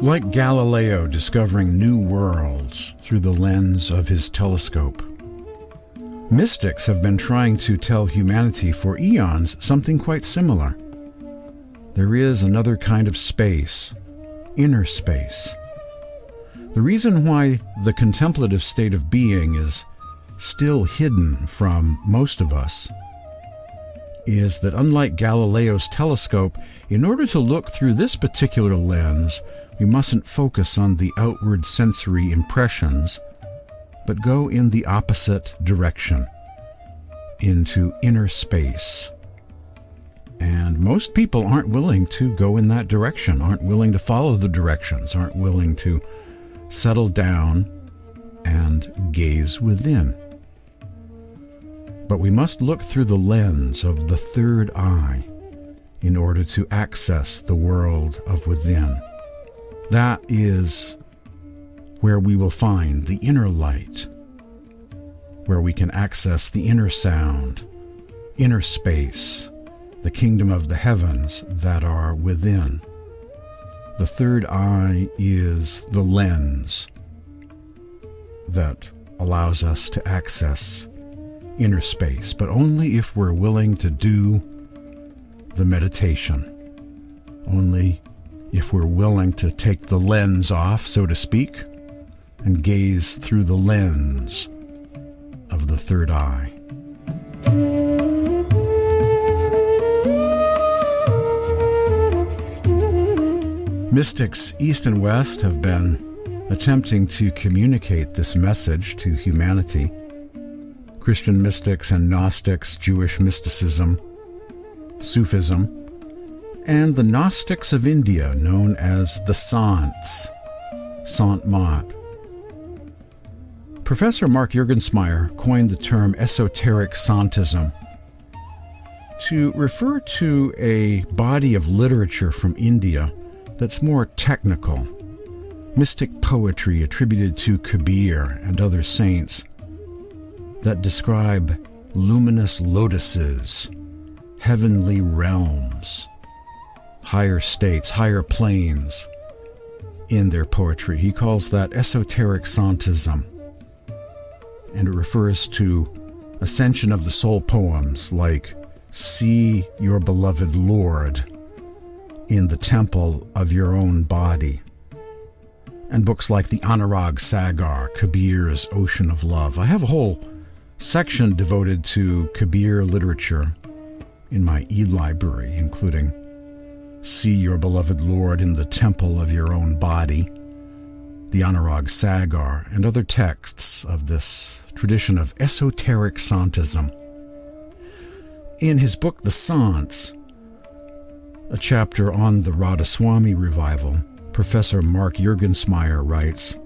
Like Galileo discovering new worlds through the lens of his telescope, mystics have been trying to tell humanity for eons something quite similar. There is another kind of space, inner space. The reason why the contemplative state of being is still hidden from most of us is that unlike Galileo's telescope, in order to look through this particular lens, we mustn't focus on the outward sensory impressions, but go in the opposite direction, into inner space. And most people aren't willing to go in that direction, aren't willing to follow the directions, aren't willing to settle down and gaze within. But we must look through the lens of the third eye in order to access the world of within. That is where we will find the inner light, where we can access the inner sound, inner space, the kingdom of the heavens that are within. The third eye is the lens that allows us to access inner space, but only if we're willing to do the meditation. Only if we're willing to take the lens off, so to speak, and gaze through the lens of the third eye. Mystics east and west have been attempting to communicate this message to humanity. Christian mystics and Gnostics, Jewish mysticism, Sufism, and the Gnostics of India, known as the Sants, Sant Mat. Professor Mark Juergensmeyer coined the term Esoteric Santism to refer to a body of literature from India that's more technical, mystic poetry attributed to Kabir and other saints that describe luminous lotuses, heavenly realms, higher states, higher planes in their poetry. He calls that Esoteric Santism, and it refers to ascension of the soul poems like See Your Beloved Lord in the Temple of Your Own Body, and books like the Anurag Sagar, Kabir's Ocean of Love. I have a whole section devoted to Kabir literature in my e-library, including See Your Beloved Lord in the Temple of Your Own Body, the Anurag Sagar, and other texts of this tradition of esoteric Santism. In his book, The Sants, a chapter on the Radhasoami revival, Professor Mark Juergensmeyer writes,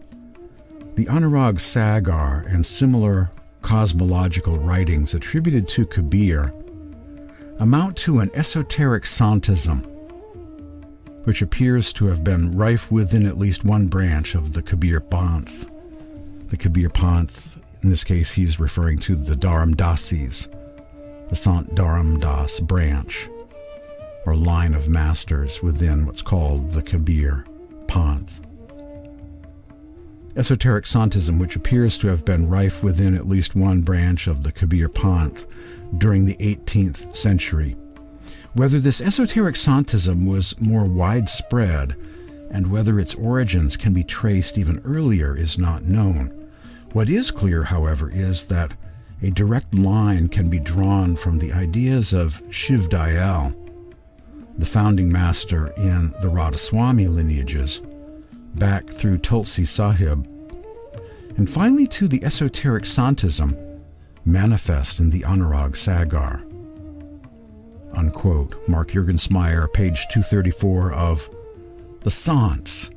"The Anurag Sagar and similar cosmological writings attributed to Kabir amount to an esoteric Santism, which appears to have been rife within at least one branch of the Kabir Panth." The Kabir Panth, in this case, he's referring to the Dharamdasis, the Sant Dharamdas branch, or line of masters within what's called the Kabir Panth. Esoteric Santism, which appears to have been rife within at least one branch of the Kabir Panth during the 18th century. Whether this esoteric Santism was more widespread and whether its origins can be traced even earlier is not known. What is clear, however, is that a direct line can be drawn from the ideas of Shiv Dayal, the founding master in the Radhaswami lineages, back through Tulsi Sahib, and finally to the esoteric Santism manifest in the Anurag Sagar. Unquote. Mark Juergensmeyer, page 234 of The Sants,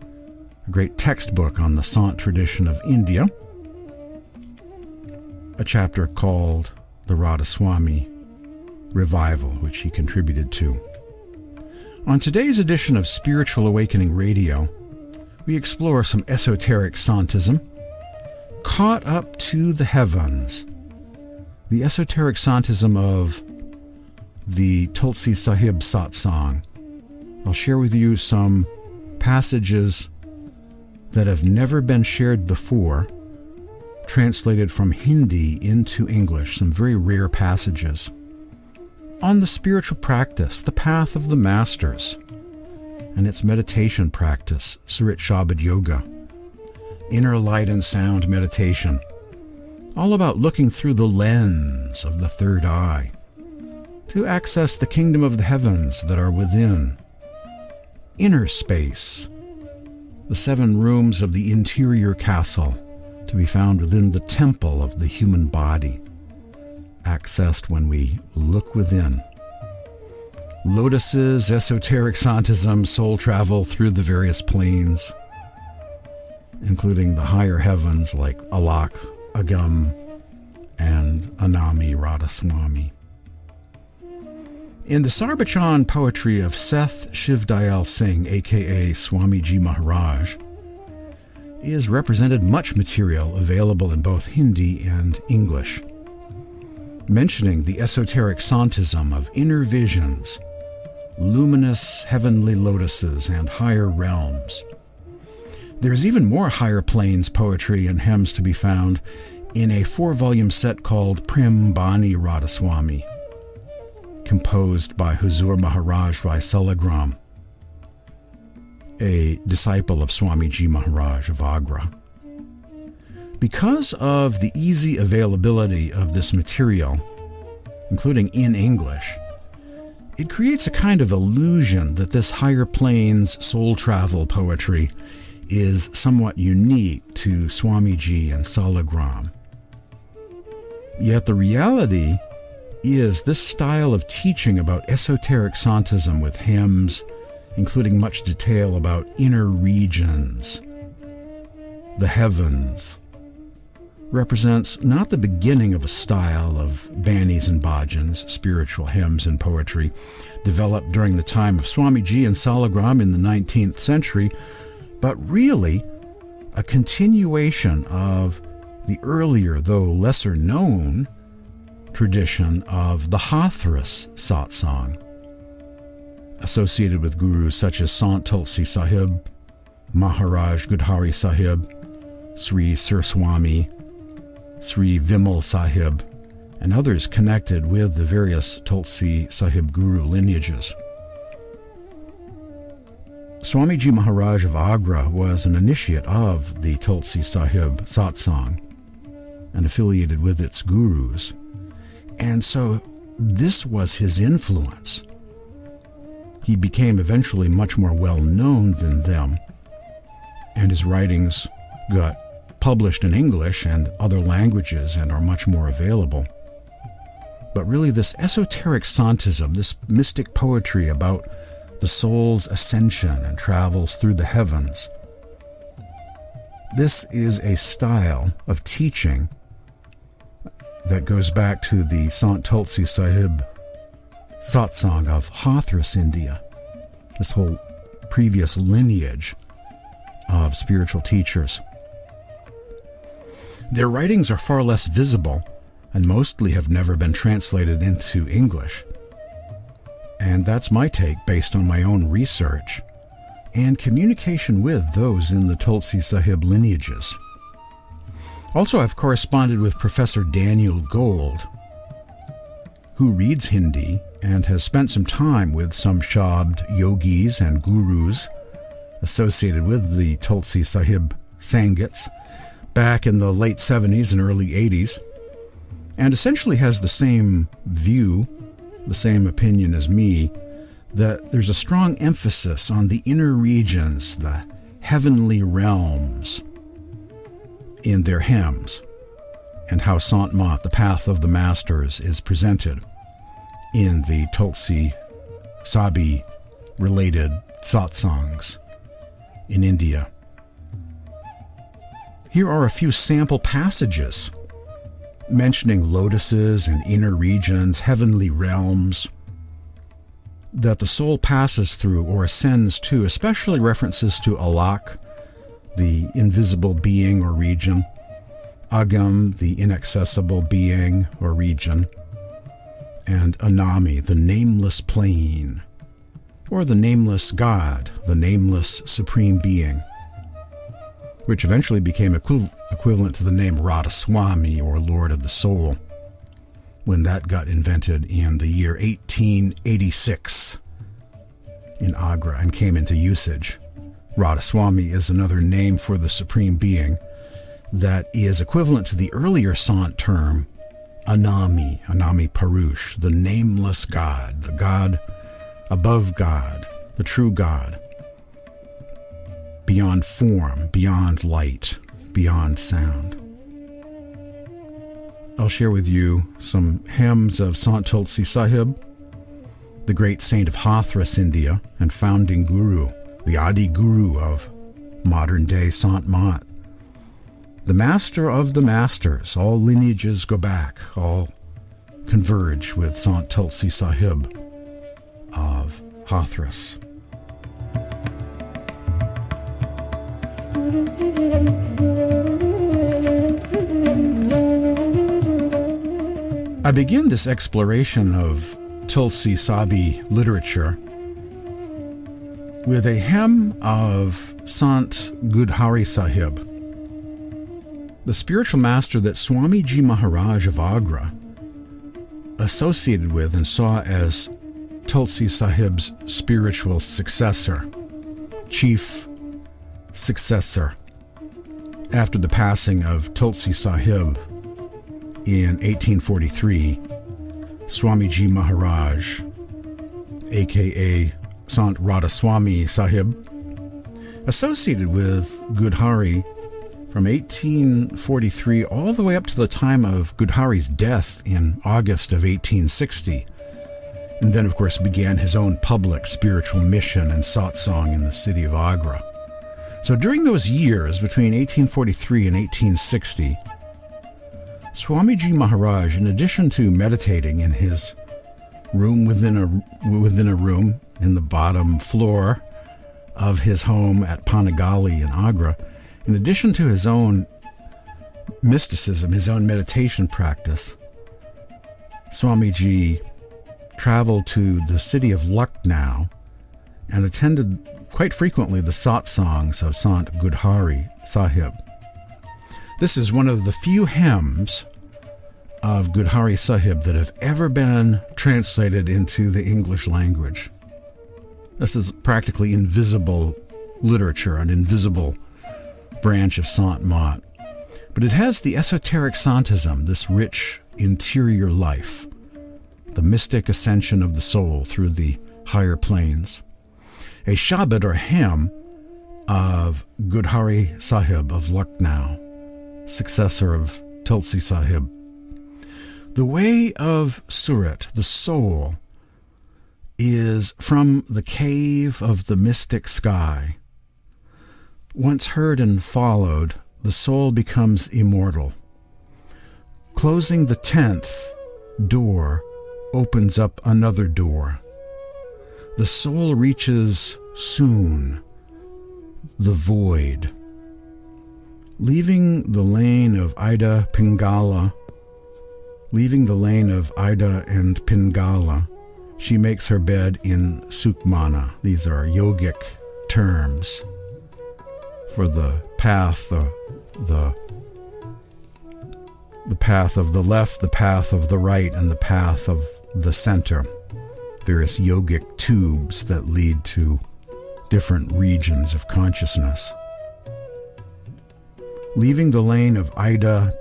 a great textbook on the Sant tradition of India, a chapter called The Radhaswami Revival, which he contributed to. On today's edition of Spiritual Awakening Radio, we explore some esoteric Santism, Caught Up to the Heavens, the esoteric Santism of the Tulsi Sahib satsang. I'll share with you some passages that have never been shared before, translated from Hindi into English, some very rare passages, on the spiritual practice, the path of the masters, and its meditation practice, Surat Shabad Yoga, inner light and sound meditation, all about looking through the lens of the third eye to access the kingdom of the heavens that are within, inner space, the 7 rooms of the interior castle to be found within the temple of the human body, accessed when we look within. Lotuses, esoteric Santism, soul travel through the various planes, including the higher heavens like Alak, Agam, and Anami Radhasoami. In the Sarbachan poetry of Seth Shivdayal Singh, aka Swamiji Maharaj, is represented much material available in both Hindi and English, mentioning the esoteric Santism of inner visions, luminous heavenly lotuses, and higher realms. There's even more higher planes poetry and hymns to be found in a 4-volume set called Prem Bani Radhaswami, composed by Huzur Maharaj Rai Salagram, a disciple of Swamiji Maharaj of Agra. Because of the easy availability of this material, including in English, it creates a kind of illusion that this higher planes soul travel poetry is somewhat unique to Swamiji and Salagram. Yet the reality is this style of teaching about esoteric Santism with hymns, including much detail about inner regions, the heavens, represents not the beginning of a style of banis and bhajans, spiritual hymns and poetry, developed during the time of Swamiji and Salagram in the 19th century, but really a continuation of the earlier, though lesser known, tradition of the Hathras satsang, associated with gurus such as Sant Tulsi Sahib, Maharaj Gudhari Sahib, Sri Sir Swami, Sri Vimal Sahib, and others connected with the various Tulsi Sahib guru lineages. Swamiji Maharaj of Agra was an initiate of the Tulsi Sahib satsang and affiliated with its gurus, and so this was his influence. He became eventually much more well-known than them, and his writings got published in English and other languages and are much more available. But really this esoteric Santism, this mystic poetry about the soul's ascension and travels through the heavens, this is a style of teaching that goes back to the Sant Tulsi Sahib satsang of Hathras, India, this whole previous lineage of spiritual teachers. Their writings are far less visible and mostly have never been translated into English. And that's my take based on my own research and communication with those in the Tulsi Sahib lineages. Also, I've corresponded with Professor Daniel Gold, who reads Hindi and has spent some time with some Shabad yogis and gurus associated with the Tulsi Sahib Sangats back in the late 70s and early 80s, and essentially has the same view, the same opinion as me, that there's a strong emphasis on the inner regions, the heavenly realms, in their hymns, and how Sant Mat, the path of the masters, is presented in the Tulsi Sahib related satsangs in India. Here are a few sample passages mentioning lotuses and inner regions, heavenly realms that the soul passes through or ascends to, especially references to Alak, the invisible being or region, Agam, the inaccessible being or region, and Anami, the nameless plane, or the nameless God, the nameless supreme being. which eventually became equivalent to the name Radhasoami, or Lord of the Soul, when that got invented in the year 1886 in Agra and came into usage. Radhasoami is another name for the Supreme Being that is equivalent to the earlier Sant term Anami Parush, the nameless God, the God above God, the true God, beyond form, beyond light, beyond sound. I'll share with you some hymns of Sant Tulsi Sahib, the great saint of Hathras, India, and founding guru, the Adi Guru of modern-day Sant Mat, the master of the masters. All lineages go back, all converge with Sant Tulsi Sahib of Hathras. I begin this exploration of Tulsi Sahib literature with a hymn of Sant Gudhari Sahib, the spiritual master that Swamiji Maharaj of Agra associated with and saw as Tulsi Sahib's spiritual successor, chief successor, after the passing of Tulsi Sahib in 1843. Swamiji Maharaj, aka Sant Radhaswami Sahib, associated with Gudhari from 1843 all the way up to the time of Gudhari's death in August of 1860, and then of course began his own public spiritual mission and satsang in the city of Agra. So during those years between 1843 and 1860, Swamiji Maharaj, in addition to meditating in his room within a room in the bottom floor of his home at Panagali in Agra, in addition to his own mysticism, his own meditation practice, Swamiji traveled to the city of Lucknow and attended quite frequently the satsangs of Sant Gudhari Sahib. This is one of the few hymns of Gudhari Sahib that have ever been translated into the English language. This is practically invisible literature, an invisible branch of Sant Mat. But it has the esoteric Santism, this rich interior life, the mystic ascension of the soul through the higher planes. A shabad or hymn of Gudhari Sahib of Lucknow, successor of Tulsi Sahib. The way of Surat, the soul, is from the cave of the mystic sky. Once heard and followed, the soul becomes immortal. Closing the 10th door opens up another door. The soul reaches soon the void. Leaving the lane of Ida and Pingala, she makes her bed in Sukmana. These are yogic terms for the path, the path of the left, the path of the right, and the path of the center. Various yogic tubes that lead to different regions of consciousness. Leaving the lane of Ida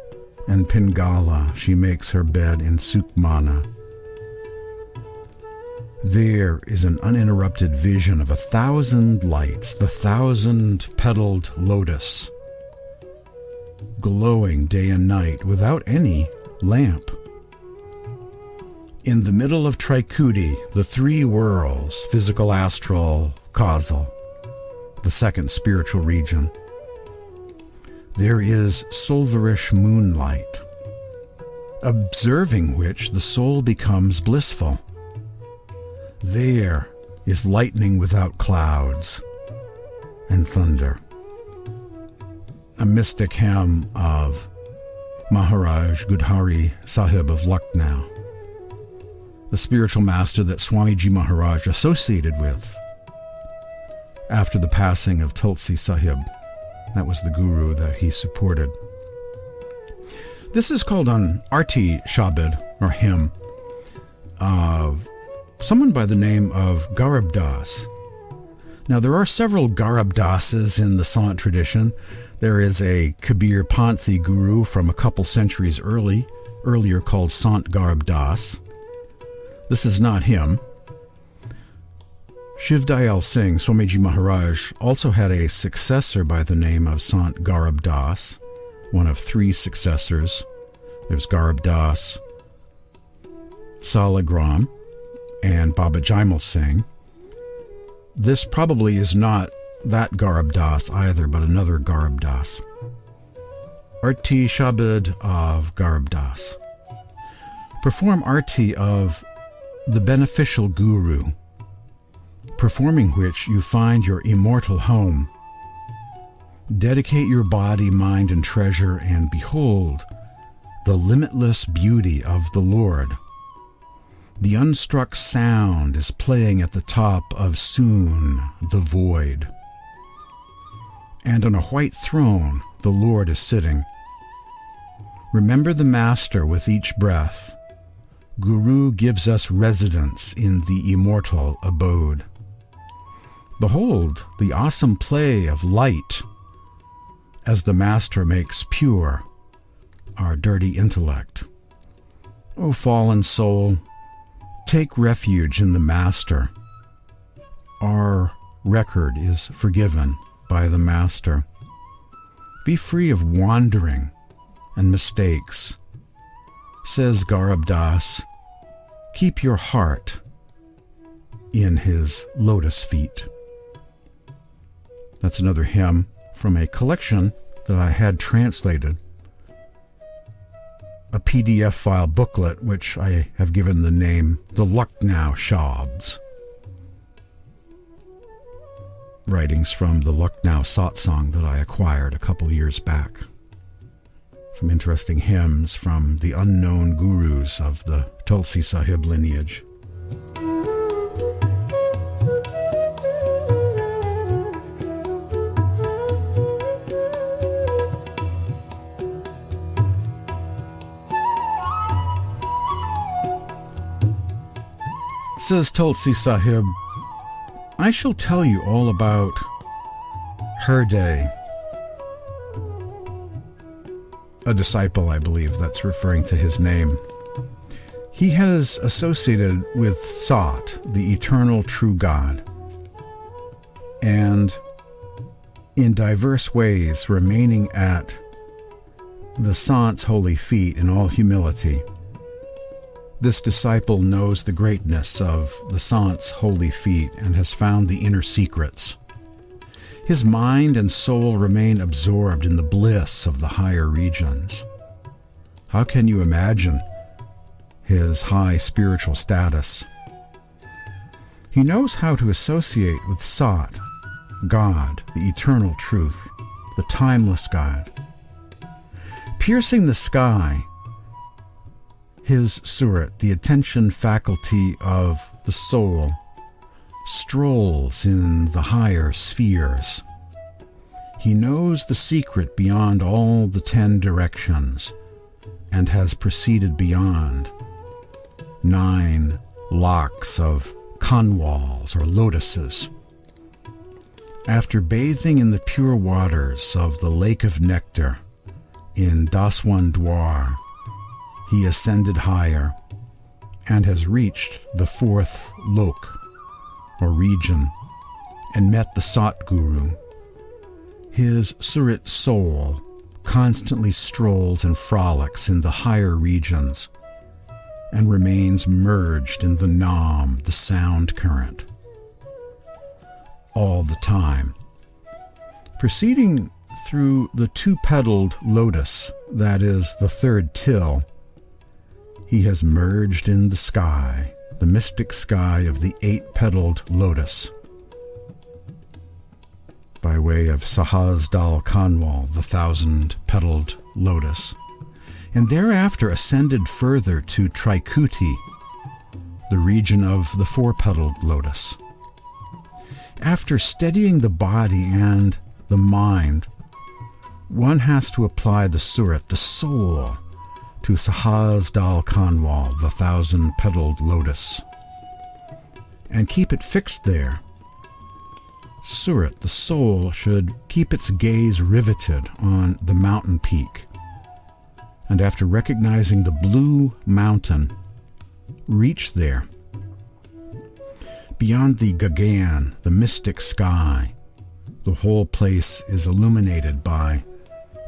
and Pingala, she makes her bed in Sukmana. There is an uninterrupted vision of 1,000 lights, the 1,000-petaled lotus, glowing day and night without any lamp. In the middle of Trikuti, the three worlds, physical, astral, causal, the second spiritual region, there is silverish moonlight, observing which the soul becomes blissful. There is lightning without clouds and thunder. A mystic hymn of Maharaj Gudhari Sahib of Lucknow, the spiritual master that Swamiji Maharaj associated with after the passing of Tulsi Sahib That was the guru that he supported. This is called an arti shabad, or hymn, of someone by the name of Garib Das. Now, there are several Garib Dases in the Sant tradition. There is a Kabir Panthi guru from a couple centuries earlier called Sant Garib Das. This is not him. Shiv Dayal Singh, Swamiji Maharaj, also had a successor by the name of Sant Garib Das, one of three successors. There's Garib Das, Salagram, and Baba Jaimal Singh. This probably is not that Garib Das either, but another Garib Das. Arti Shabad of Garib Das. Perform Arti of the beneficial Guru, performing which you find your immortal home. Dedicate your body, mind, and treasure, and behold the limitless beauty of the Lord. The unstruck sound is playing at the top of Soon, the void. And on a white throne the Lord is sitting. Remember the Master with each breath. Guru gives us residence in the immortal abode. Behold the awesome play of light as the Master makes pure our dirty intellect. O fallen soul, take refuge in the Master. Our record is forgiven by the Master. Be free of wandering and mistakes. Says Garib Das, keep your heart in his lotus feet. That's another hymn from a collection that I had translated, a PDF file booklet which I have given the name The Lucknow Shabds. Writings from the Lucknow Satsang that I acquired a couple years back. Some interesting hymns from the unknown gurus of the Tulsi Sahib lineage. Says Tulsi Sahib, I shall tell you all about her day. A disciple, I believe, that's referring to his name. He has associated with Sat, the eternal true God, and in diverse ways remaining at the Sant's holy feet in all humility. This disciple knows the greatness of the Sant's holy feet and has found the inner secrets. His mind and soul remain absorbed in the bliss of the higher regions. How can you imagine his high spiritual status? He knows how to associate with Sat, God, the eternal truth, the timeless God. Piercing the sky, his Surat, the attention faculty of the soul, strolls in the higher spheres. He knows the secret beyond all the 10 directions and has proceeded beyond 9 lakhs of kanwals or lotuses. After bathing in the pure waters of the lake of nectar in Daswan Dwar, he ascended higher and has reached the 4th lok, or region, and met the Sat Guru. His Surat soul constantly strolls and frolics in the higher regions and remains merged in the Nam, the sound current, all the time. Proceeding through the 2-petaled lotus, that is the 3rd till, he has merged in the sky, the mystic sky of the 8-petaled lotus, by way of Sahaz Dal Kanwal, the 1,000-petaled lotus, and thereafter ascended further to Trikuti, the region of the 4-petaled lotus. After steadying the body and the mind one has to apply the Surat, the soul, to Sahaz Dal Kanwal, the 1,000-petaled lotus, and keep it fixed there. Surat, the soul, should keep its gaze riveted on the mountain peak, and after recognizing the blue mountain, reach there. Beyond the Gagan, the mystic sky, the whole place is illuminated by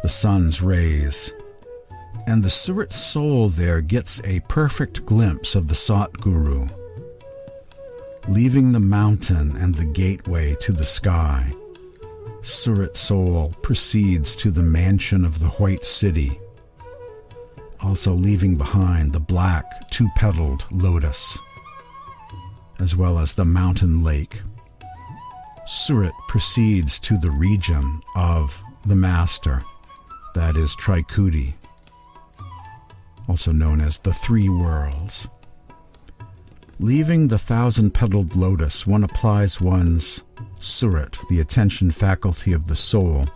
the sun's rays, and the Surat soul there gets a perfect glimpse of the Satguru. Leaving the mountain and the gateway to the sky, Surat soul proceeds to the mansion of the White City, also leaving behind the black two-petaled lotus, as well as the mountain lake. Surat proceeds to the region of the Master, that is Trikuti, also known as the Three Worlds. Leaving the 1,000-petaled lotus, one applies one's Surat, the attention faculty of the soul,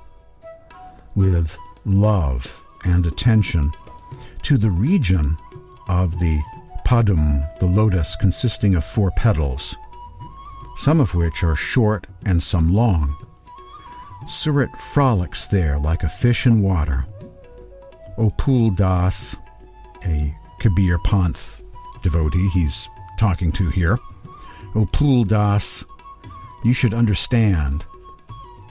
with love and attention to the region of the Padum, the lotus consisting of 4 petals, some of which are short and some long. Surat frolics there like a fish in water. O Pul Das, a Kabir Panth devotee he's talking to here, O Pul Das, you should understand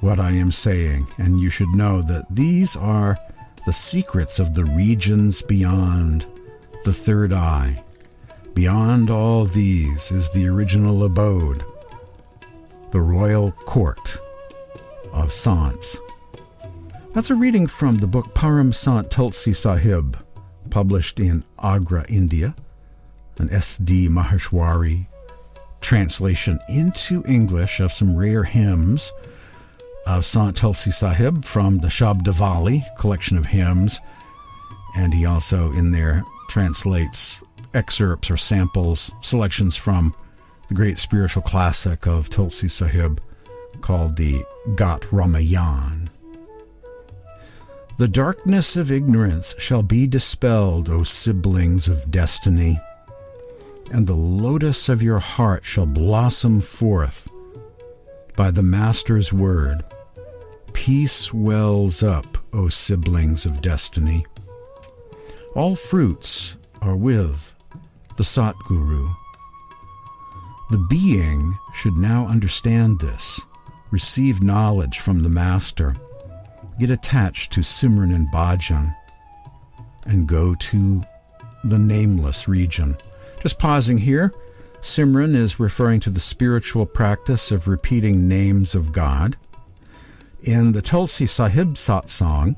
what I am saying, and you should know that these are the secrets of the regions beyond the third eye. Beyond all these is the original abode, the royal court of Sants. That's a reading from the book Param Sant Tulsi Sahib, published in Agra, India, an S.D. Maheshwari translation into English of some rare hymns of Sant Tulsi Sahib from the Shabdavali collection of hymns, and he also in there translates excerpts or samples, selections from the great spiritual classic of Tulsi Sahib called the Ramayan. The darkness of ignorance shall be dispelled, O siblings of destiny, and the lotus of your heart shall blossom forth by the Master's word. Peace wells up, O siblings of destiny. All fruits are with the Satguru. The being should now understand this, receive knowledge from the Master, get attached to Simran and Bhajan, and go to the nameless region. Just pausing here, Simran is referring to the spiritual practice of repeating names of God. In the Tulsi Sahib satsang,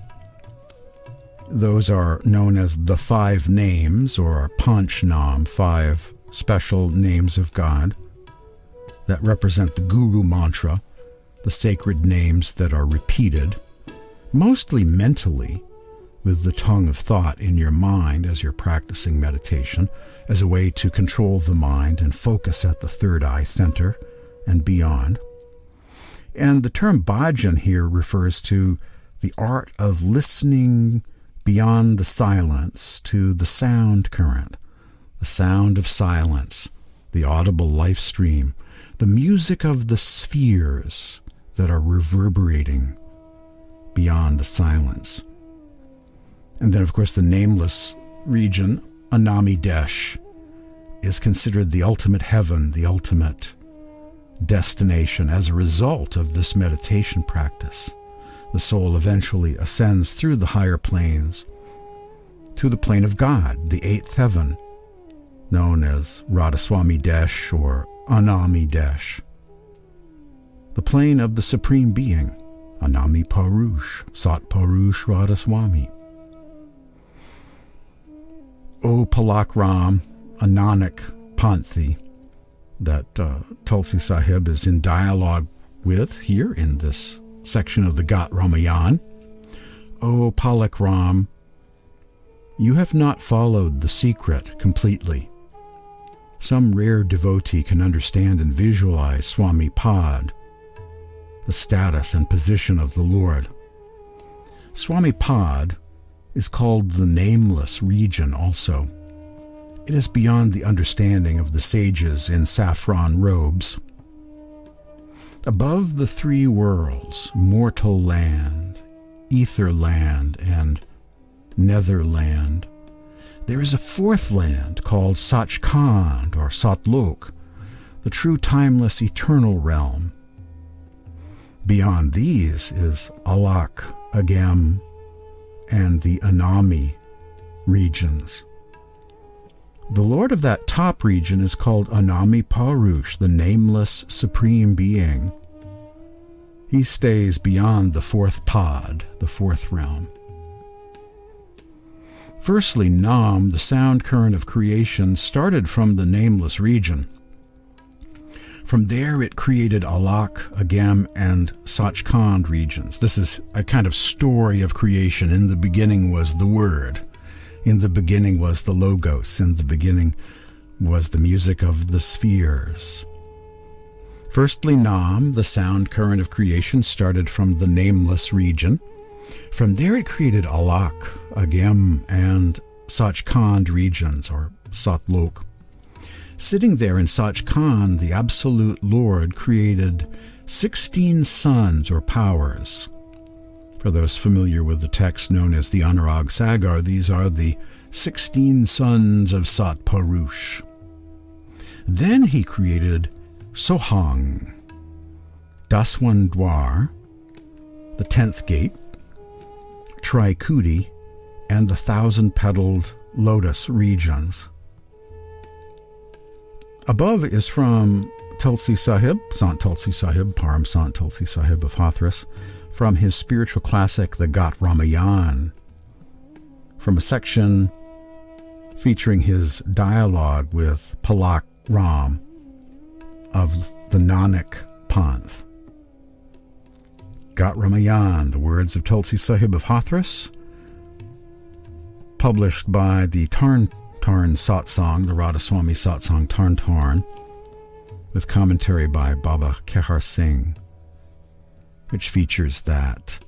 those are known as the 5 names, or Panch Nam, 5 special names of God that represent the Guru mantra, the sacred names that are repeated, mostly mentally, with the tongue of thought in your mind as you're practicing meditation, as a way to control the mind and focus at the third eye center and beyond. And the term bhajan here refers to the art of listening beyond the silence to the sound current, the sound of silence, the audible life stream, the music of the spheres that are reverberating beyond the silence. And then, of course, the nameless region, Anami Desh, is considered the ultimate heaven, the ultimate destination. As a result of this meditation practice, the soul eventually ascends through the higher planes to the plane of God, the 8th heaven, known as Radhaswami Desh or Anami Desh, the plane of the Supreme Being, Anami Parush, Sat Parush Radhaswami. O Palakram, a Nanak Panthi that Tulsi Sahib is in dialogue with here in this section of the Ramayan. O Palakram, you have not followed the secret completely. Some rare devotee can understand and visualize Swami Pad, the status and position of the Lord. Swami Pad is called the nameless region also. It is beyond the understanding of the sages in saffron robes. Above the three worlds, mortal land, ether land, and netherland, there is a fourth land called Sachkhand or Satlok, the true timeless eternal realm. Beyond these is Alak, Agam, and the Anami regions. The lord of that top region is called Anami Parush, the nameless supreme being. He stays beyond the fourth pod, the fourth realm. Firstly, Nam, the sound current of creation, started from the nameless region. From there it created Alak, Agam, and Sachkhand regions. This is a kind of story of creation. In the beginning was the Word. In the beginning was the Logos. In the beginning was the music of the spheres. Firstly, Nam, the sound current of creation, started from the nameless region. From there it created Alak, Agam, and Sachkhand regions, or Satlok. Sitting there in Sachkhand, the Absolute Lord created 16 suns or powers. For those familiar with the text known as the Anurag Sagar, these are the 16 sons of Sat Parush. Then he created Sohang, Daswan Dwar, the 10th gate, Trikudi, and the 1,000-petaled lotus regions. Above is from Tulsi Sahib, Sant Tulsi Sahib, Param Sant Tulsi Sahib of Hathras, from his spiritual classic, the Ramayan, from a section featuring his dialogue with Palak Ram of the Nanak Panth. Ramayan, the words of Tulsi Sahib of Hathras, published by the Tarn Satsang, the Radhaswami Satsang Tarn, with commentary by Baba Kehar Singh, which features that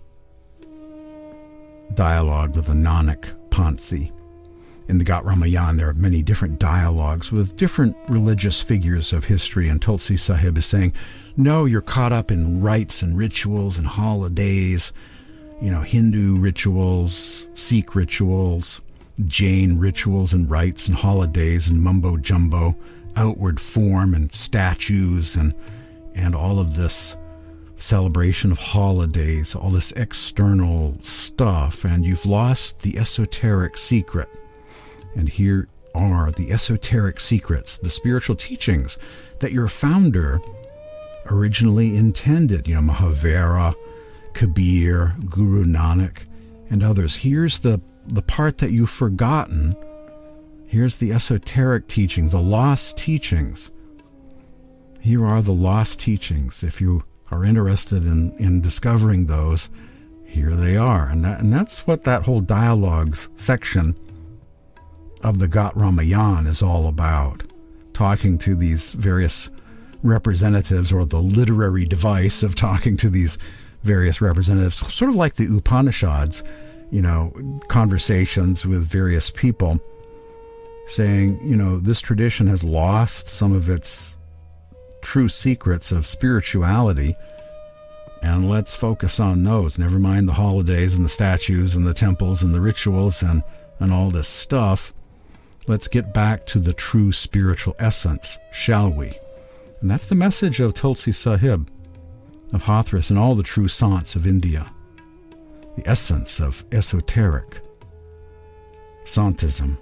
dialogue with the Nanak Panthi. In the Ramayan, there are many different dialogues with different religious figures of history, and Tulsi Sahib is saying, no, you're caught up in rites and rituals and holidays, Hindu rituals, Sikh rituals, Jain rituals and rites and holidays and mumbo-jumbo, outward form and statues and all of this celebration of holidays, all this external stuff, and you've lost the esoteric secret. And here are the esoteric secrets, the spiritual teachings that your founder originally intended, Mahavira, Kabir, Guru Nanak, and others. Here's the part that you've forgotten. Here's the esoteric teaching, the lost teachings. Here are the lost teachings. If you are interested in discovering those, here they are. And that's what that whole dialogues section of the Ramayan is all about. Talking to these various representatives, or the literary device of talking to these various representatives, sort of like the Upanishads, conversations with various people, saying, this tradition has lost some of its true secrets of spirituality, and let's focus on those. Never mind the holidays and the statues and the temples and the rituals and all this stuff. Let's get back to the true spiritual essence, shall we? And that's the message of Tulsi Sahib of Hathras and all the true Sants of India. The essence of esoteric Santism.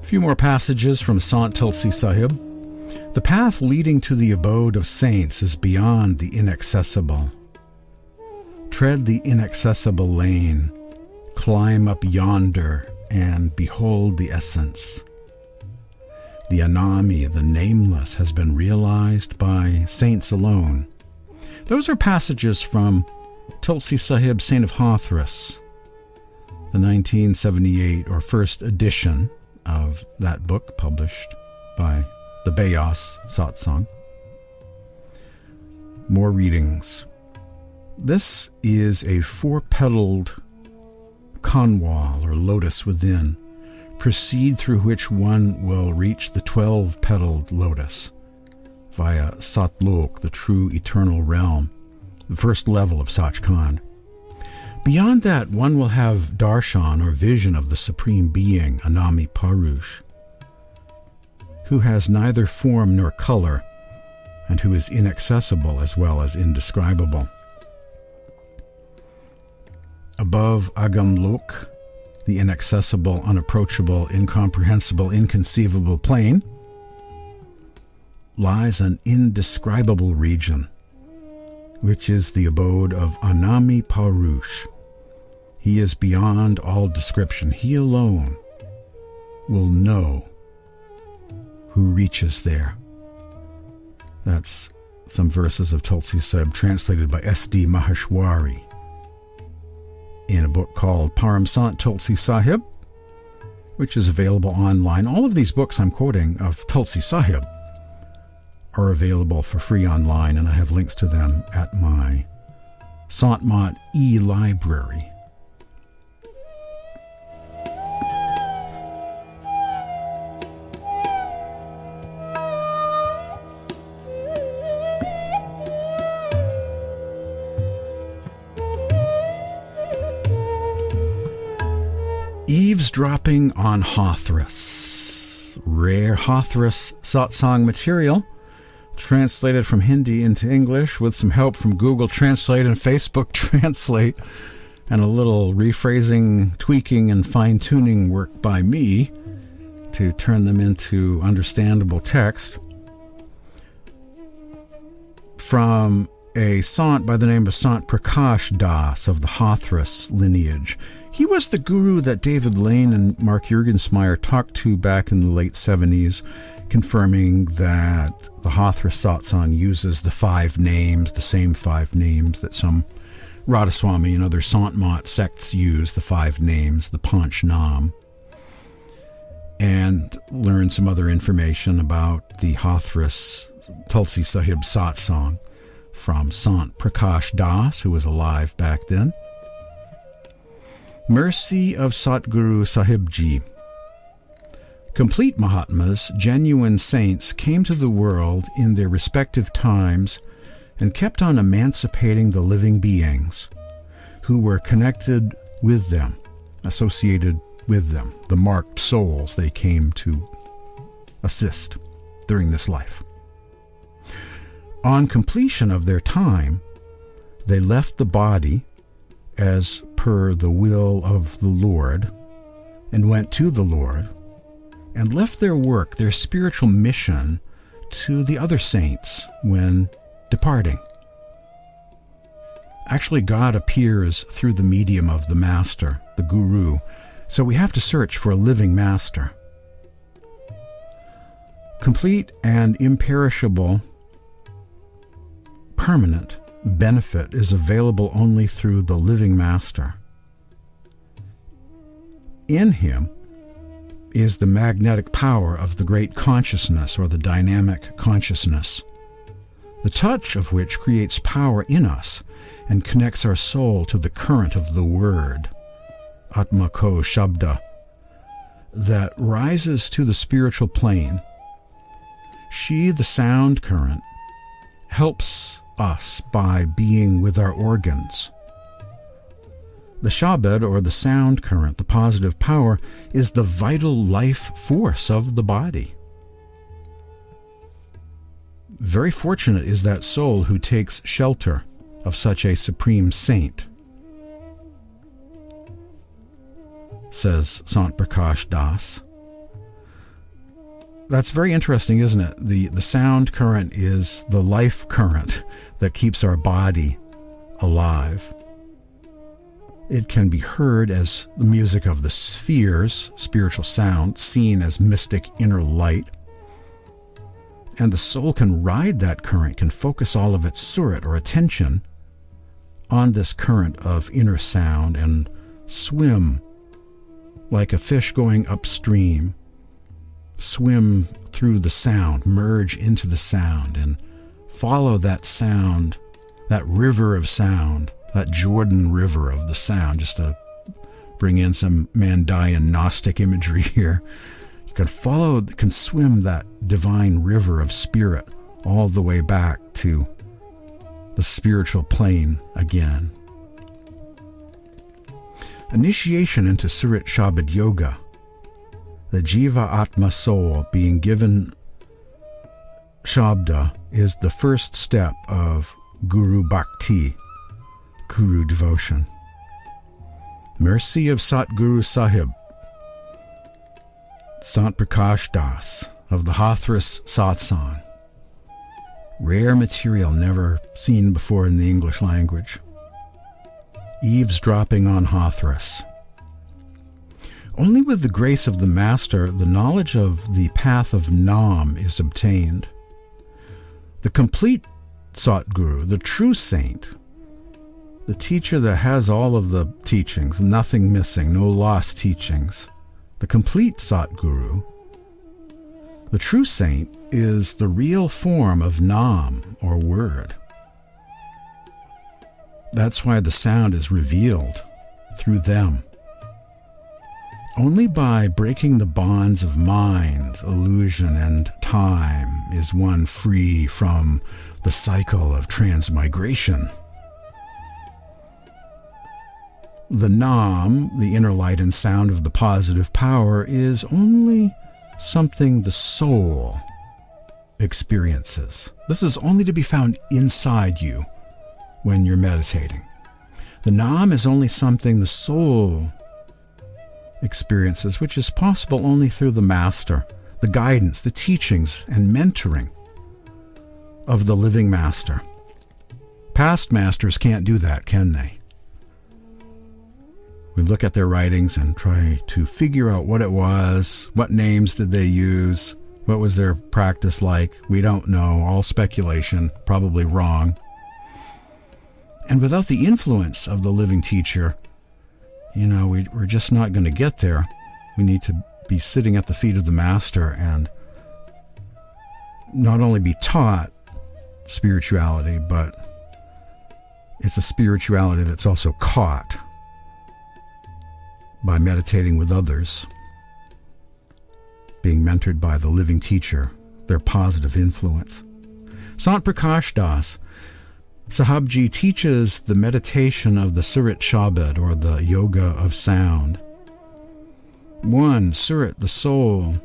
A few more passages from Sant Tulsi Sahib. The path leading to the abode of saints is beyond the inaccessible. Tread the inaccessible lane, climb up yonder, and behold the essence. The Anami, the nameless, has been realized by saints alone. Those are passages from Tulsi Sahib, Saint of Hathras, the 1978 or first edition of that book published by the Bayas Satsang. More readings. This is a 4-petaled kanwal or lotus within. Proceed through which one will reach the 12-petaled lotus via Satlok, the true eternal realm, the first level of Sachkhand. Beyond that, one will have darshan or vision of the Supreme Being, Anami Parush, who has neither form nor color and who is inaccessible as well as indescribable. Above Agamlok, the inaccessible, unapproachable, incomprehensible, inconceivable plane, lies an indescribable region, which is the abode of Anami Parush. He is beyond all description. He alone will know who reaches there. That's some verses of Tulsi Sahib translated by S.D. Maheshwari in a book called Param Sant Tulsi Sahib, which is available online. All of these books I'm quoting of Tulsi Sahib are available for free online, and I have links to them at my Sant Mat e-library. Eavesdropping on Hathras. Rare Hathras satsang material, translated from Hindi into English with some help from Google Translate and Facebook Translate, and a little rephrasing, tweaking, and fine-tuning work by me to turn them into understandable text. From a sant by the name of Sant Prakash Das of the Hathras lineage. He was the guru that David Lane and Mark Juergensmeyer talked to back in the late 70s, confirming that the Hathras satsang uses the 5 names, the same 5 names that some Radhaswami and other Sant Mat sects use, the 5 names, the Panch Nam, and learned some other information about the Hathras Tulsi Sahib satsang from Sant Prakash Das, who was alive back then. Mercy of Satguru Sahibji. Complete Mahatmas, genuine saints, came to the world in their respective times and kept on emancipating the living beings who were connected with them, associated with them, the marked souls they came to assist during this life. On completion of their time, they left the body as per the will of the Lord and went to the Lord and left their work, their spiritual mission, to the other saints when departing. Actually, God appears through the medium of the master, the guru, so we have to search for a living master. Complete and imperishable permanent benefit is available only through the living master. In him is the magnetic power of the great consciousness or the dynamic consciousness, the touch of which creates power in us and connects our soul to the current of the word, Atma Ko Shabda, that rises to the spiritual plane. She, the sound current, helps us by being with our organs. The shabad, or the sound current, the positive power, is the vital life force of the body. Very fortunate is that soul who takes shelter of such a supreme saint, says Sant Prakash Das. That's very interesting, isn't it? The sound current is the life current that keeps our body alive. It can be heard as the music of the spheres, spiritual sound, seen as mystic inner light. And the soul can ride that current, can focus all of its surat or attention on this current of inner sound and swim like a fish going upstream swim through the sound, merge into the sound, and follow that sound, that river of sound, that Jordan River of the sound, just to bring in some Mandaean Gnostic imagery here. You can swim that divine river of spirit all the way back to the spiritual plane again. Initiation into Surat Shabad Yoga, the Jiva Atma soul being given Shabda, is the first step of Guru Bhakti, Guru devotion. Mercy of Satguru Sahib, Sant Prakash Das of the Hathras Satsang. Rare material never seen before in the English language. Eavesdropping on Hathras. Only with the grace of the Master, the knowledge of the path of Nam is obtained. The complete Satguru, the true saint, the teacher that has all of the teachings, nothing missing, no lost teachings. The complete Satguru, the true saint, is the real form of Nam, or word. That's why the sound is revealed through them. Only by breaking the bonds of mind, illusion, and time is one free from the cycle of transmigration. The Nam, the inner light and sound of the positive power, is only something the soul experiences. This is only to be found inside you when you're meditating. The Nam is only something the soul experiences, which is possible only through the Master, the guidance, the teachings, and mentoring of the living Master. Past masters can't do that, can they? We look at their writings and try to figure out what it was, what names did they use, what was their practice like. We don't know, all speculation, probably wrong. And without the influence of the living teacher, we're just not going to get there. We need to be sitting at the feet of the Master and not only be taught spirituality, but it's a spirituality that's also caught by meditating with others, being mentored by the living teacher, their positive influence. Sant Prakash Das, Sahibji, teaches the meditation of the Surat Shabad, or the yoga of sound. 1. Surat, the soul,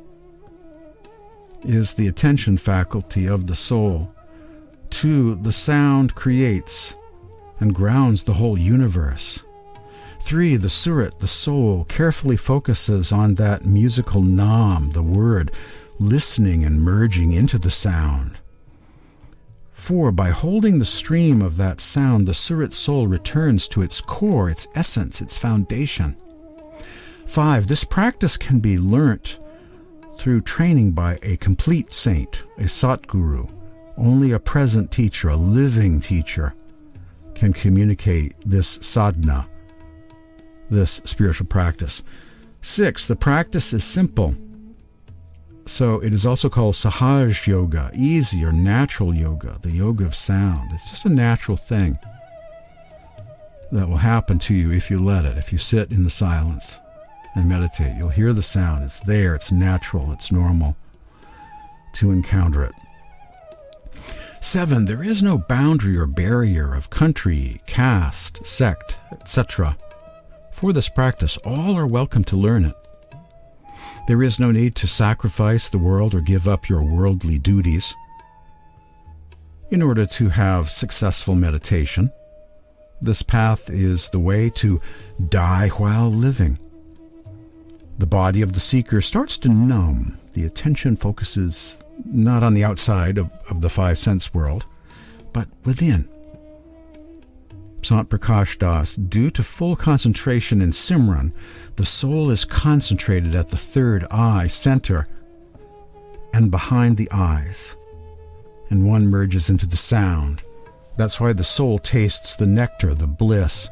is the attention faculty of the soul. 2. The sound creates and grounds the whole universe. 3. The Surat, the soul, carefully focuses on that musical Nam, the word, listening and merging into the sound. 4. By holding the stream of that sound, the Surat soul returns to its core, its essence, its foundation. 5. This practice can be learnt through training by a complete saint, a Satguru. Only a present teacher, a living teacher, can communicate this sadhana, this spiritual practice. 6. The practice is simple, so it is also called Sahaj Yoga, easy or natural yoga, the yoga of sound. It's just a natural thing that will happen to you if you let it, if you sit in the silence and meditate. You'll hear the sound. It's there, it's natural, it's normal to encounter it. 7. There is no boundary or barrier of country, caste, sect, etc. For this practice, all are welcome to learn it. There is no need to sacrifice the world or give up your worldly duties in order to have successful meditation. This path is the way to die while living. The body of the seeker starts to numb. The attention focuses not on the outside of the five sense world, but within. Sant Prakash Das, due to full concentration in Simran, the soul is concentrated at the third eye center and behind the eyes, and one merges into the sound. That's why the soul tastes the nectar, the bliss,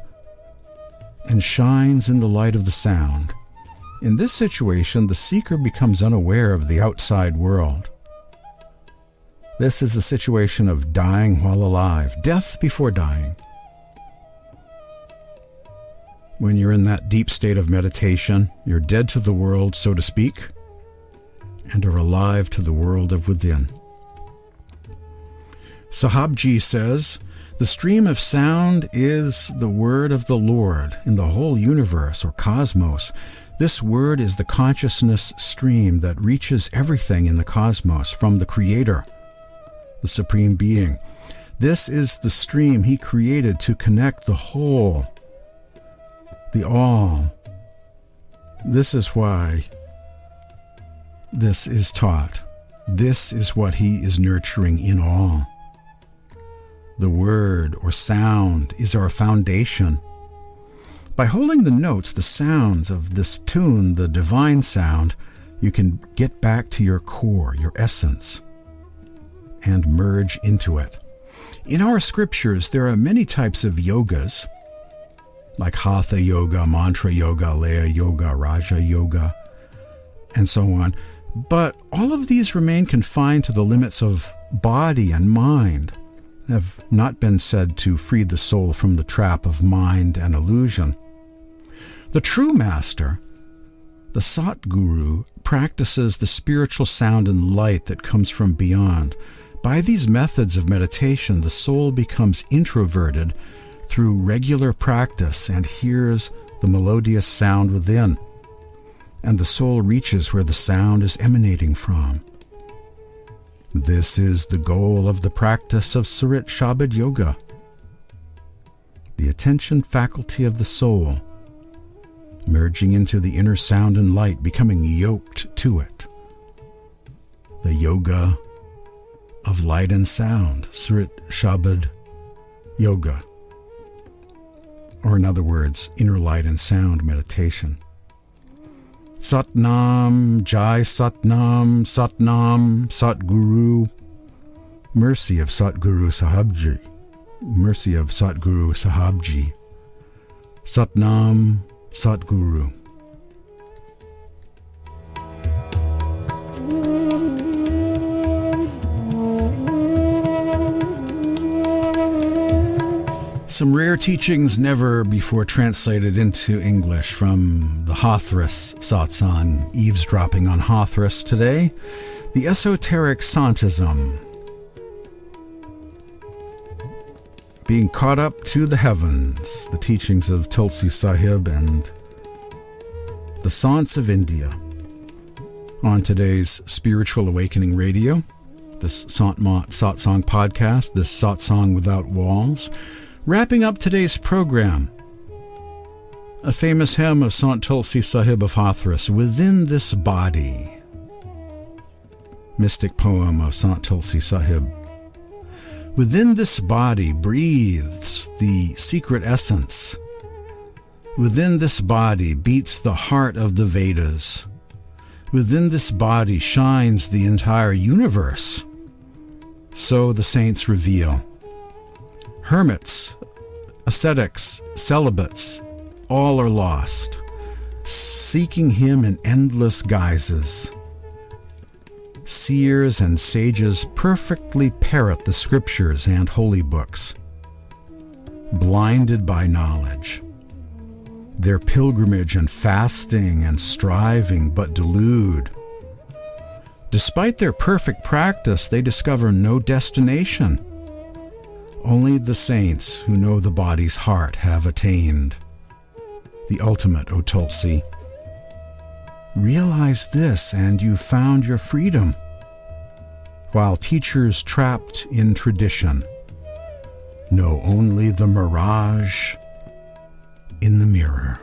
and shines in the light of the sound. In this situation, the seeker becomes unaware of the outside world. This is the situation of dying while alive, death before dying. When you're in that deep state of meditation, you're dead to the world, so to speak, and are alive to the world of within. Sahabji says, the stream of sound is the word of the Lord in the whole universe or cosmos. This word is the consciousness stream that reaches everything in the cosmos from the Creator, the Supreme Being. This is the stream He created to connect the whole, the all. This is why this is taught. This is what He is nurturing in all. The word or sound is our foundation. By holding the notes, the sounds of this tune, the divine sound, you can get back to your core, your essence, and merge into it. In our scriptures, there are many types of yogas, like Hatha Yoga, Mantra Yoga, Laya Yoga, Raja Yoga, and so on. But all of these remain confined to the limits of body and mind, have not been said to free the soul from the trap of mind and illusion. The true master, the Satguru, practices the spiritual sound and light that comes from beyond. By these methods of meditation, the soul becomes introverted through regular practice and hears the melodious sound within, and the soul reaches where the sound is emanating from. This is the goal of the practice of Surat Shabad Yoga, the attention faculty of the soul, merging into the inner sound and light, becoming yoked to it. The yoga of light and sound, Surat Shabad Yoga, or in other words, inner light and sound meditation. Satnam, Jai Satnam, Satnam, Satguru, mercy of Satguru Sahibji, mercy of Satguru Sahibji, Satnam, Satguru. Some rare teachings never before translated into English from the Hathras satsang, eavesdropping on Hathras today, the Esoteric Santism, being caught up to the heavens, the teachings of Tulsi Sahib and the Sants of India. On today's Spiritual Awakening Radio, this Sant Mat satsang podcast, this satsang without walls. Wrapping up today's program, a famous hymn of Sant Tulsi Sahib of Hathras, Within This Body, mystic poem of Sant Tulsi Sahib. Within this body breathes the secret essence. Within this body beats the heart of the Vedas. Within this body shines the entire universe. So the saints reveal. Hermits, ascetics, celibates, all are lost, seeking Him in endless guises. Seers and sages perfectly parrot the scriptures and holy books, blinded by knowledge. Their pilgrimage and fasting and striving but delude. Despite their perfect practice, they discover no destination. Only the saints who know the body's heart have attained the ultimate, O Tulsi. Realize this and you've found your freedom, while teachers trapped in tradition know only the mirage in the mirror.